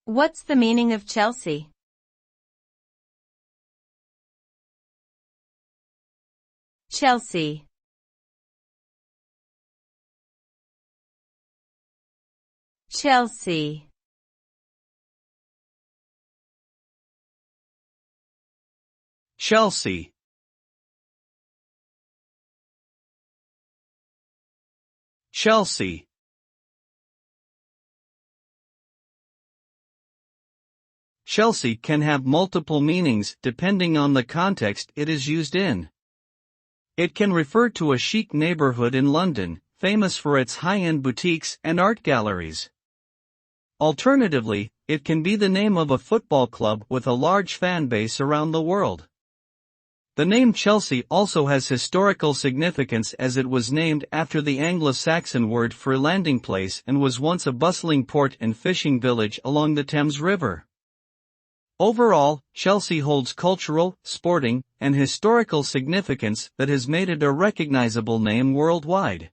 What's the meaning of Chelsea? Chelsea. Chelsea. Chelsea. Chelsea. Chelsea can have multiple meanings depending on the context it is used in. It can refer to a chic neighborhood in London, famous for its high-end boutiques and art galleries. Alternatively, it can be the name of a football club with a large fan base around the world. The name Chelsea also has historical significance as it was named after the Anglo-Saxon word for landing place and was once a bustling port and fishing village along the Thames River. Overall, Chelsea holds cultural, sporting, and historical significance that has made it a recognizable name worldwide.